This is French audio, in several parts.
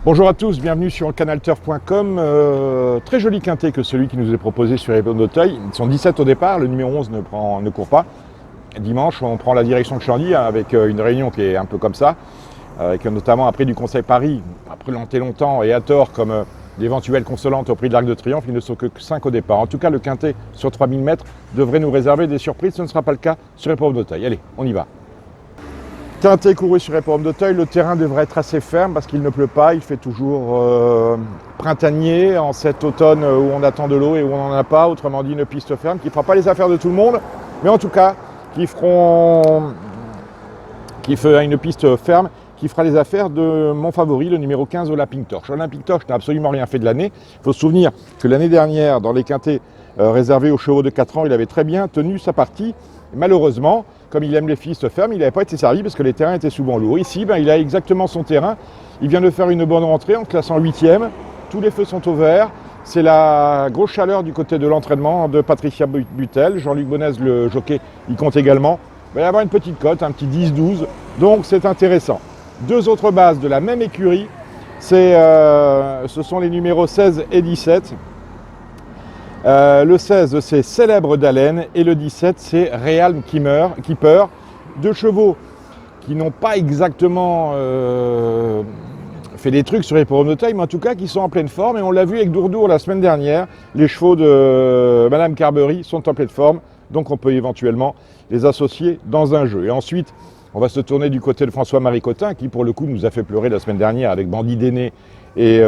Bonjour à tous, bienvenue sur canalturf.com. Très joli quintet que celui qui nous est proposé sur Hippodrome d'Auteuil. Ils sont 17 au départ, le numéro 11 ne court pas. Dimanche, on prend la direction de Chandy avec une réunion qui est un peu comme ça, avec notamment un prix du Conseil Paris, présenté longtemps et à tort comme d'éventuelles consolantes au prix de l'Arc de Triomphe. Il ne sont que 5 au départ. En tout cas, le quintet sur 3000 mètres devrait nous réserver des surprises. Ce ne sera pas le cas sur Hippodrome d'Auteuil. Allez, on y va. Quintet couru sur Hippodrome d'Auteuil, le terrain devrait être assez ferme parce qu'il ne pleut pas, il fait toujours printanier en cet automne où on attend de l'eau et où on n'en a pas, autrement dit une piste ferme qui ne fera pas les affaires de tout le monde, mais en tout cas qui fera une piste ferme qui fera les affaires de mon favori, le numéro 15, Olympic Torch. Olympic Torch n'a absolument rien fait de l'année. Il faut se souvenir que l'année dernière, dans les quintets réservés aux chevaux de 4 ans, il avait très bien tenu sa partie. Et malheureusement, comme il aime les pistes fermes, il n'avait pas été servi parce que les terrains étaient souvent lourds. Ici, il a exactement son terrain. Il vient de faire une bonne rentrée en classant 8e. Tous les feux sont au vert. C'est la grosse chaleur du côté de l'entraînement de Patricia Butel. Jean-Luc Bonez, le jockey, il compte également. Il va y avoir une petite cote, un petit 10-12. Donc c'est intéressant. Deux autres bases de la même écurie, ce sont les numéros 16 et 17. Le 16, c'est Célèbre d'Haleine et le 17, c'est Realm Keeper. Deux chevaux qui n'ont pas exactement fait des trucs sur Hippodrome d'Auteuil, mais en tout cas qui sont en pleine forme. Et on l'a vu avec Dourdour la semaine dernière, les chevaux de Madame Carberry sont en pleine forme, donc on peut éventuellement les associer dans un jeu. Et ensuite, on va se tourner du côté de François-Marie Cotin, qui pour le coup nous a fait pleurer la semaine dernière avec Bandit d'Aîné et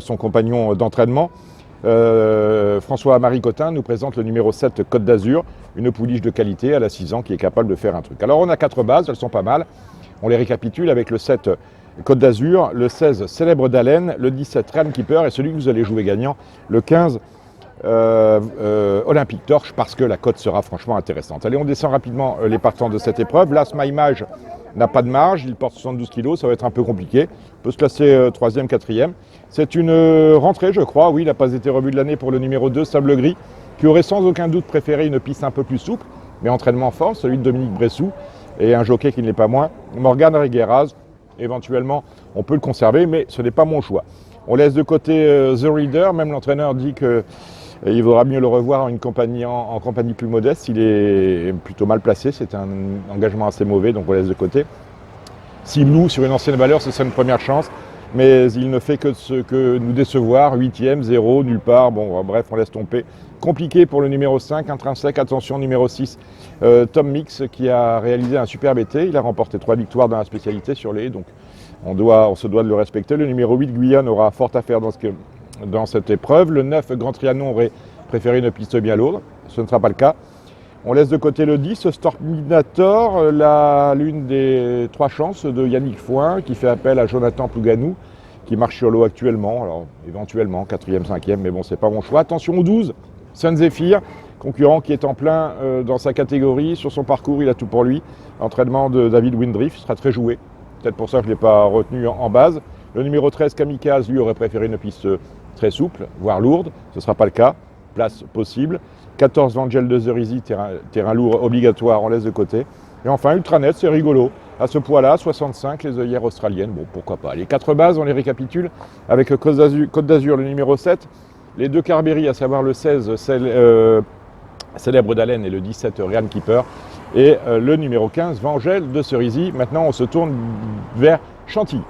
son compagnon d'entraînement. François-Marie Cotin nous présente le numéro 7 Côte d'Azur, une pouliche de qualité à la 6 ans qui est capable de faire un truc. Alors on a 4 bases, elles sont pas mal. On les récapitule avec le 7 Côte d'Azur, le 16 Célèbre d'Haleine, le 17 Realm Keeper et celui que vous allez jouer gagnant, le 15 Olympic Torch, parce que la cote sera franchement intéressante. Allez, on descend rapidement les partants de cette épreuve. L'As My Mage n'a pas de marge, il porte 72 kg, ça va être un peu compliqué. Il peut se classer 3e, 4e. C'est une rentrée, je crois, oui, il n'a pas été revu de l'année pour le numéro 2, Sable Gris, qui aurait sans aucun doute préféré une piste un peu plus souple, mais entraînement fort, celui de Dominique Bressou, et un jockey qui ne l'est pas moins, Morgan Regueras. Éventuellement, on peut le conserver, mais ce n'est pas mon choix. On laisse de côté The Reader, même l'entraîneur dit qu'il vaudra mieux le revoir en compagnie plus modeste. Il est plutôt mal placé, c'est un engagement assez mauvais, donc on laisse de côté. Siblou, sur une ancienne valeur, ce serait une première chance, mais il ne fait que nous décevoir. 8e, 0, nulle part, bon bref, on laisse tomber. Compliqué pour le numéro 5, Intrinsèque, attention, numéro 6, Tom Mix, qui a réalisé un superbe été. Il a remporté 3 victoires dans la spécialité sur les, donc on se doit de le respecter. Le numéro 8, Guyane, aura fort à faire dans cette épreuve. Le 9, Grand Trianon, aurait préféré une piste bien lourde. Ce ne sera pas le cas. On laisse de côté le 10, Storminator, l'une des 3 chances de Yannick Foin, qui fait appel à Jonathan Plouganou, qui marche sur l'eau actuellement. Alors, éventuellement, 4e, 5e, mais bon, c'est pas mon choix. Attention au 12, Sun Zephyr, concurrent qui est en plein dans sa catégorie. Sur son parcours, il a tout pour lui. Entraînement de David Windriff, il sera très joué. Peut-être pour ça que je ne l'ai pas retenu en base. Le numéro 13, Kamikaze, lui, aurait préféré une piste très souple, voire lourde. Ce ne sera pas le cas. Place possible. 14, Vangel de Zerizy, terrain lourd obligatoire, on laisse de côté. Et enfin, Ultranet, c'est rigolo. À ce poids-là, 65, les œillères australiennes, bon, pourquoi pas. Les 4 bases, on les récapitule avec Côte d'Azur, le numéro 7. Les 2 Carberry, à savoir le 16, Célèbre d'Haleine et le 17, Realm Keeper. Et le numéro 15, Vangel de Cerisy. Maintenant, on se tourne vers Chantilly.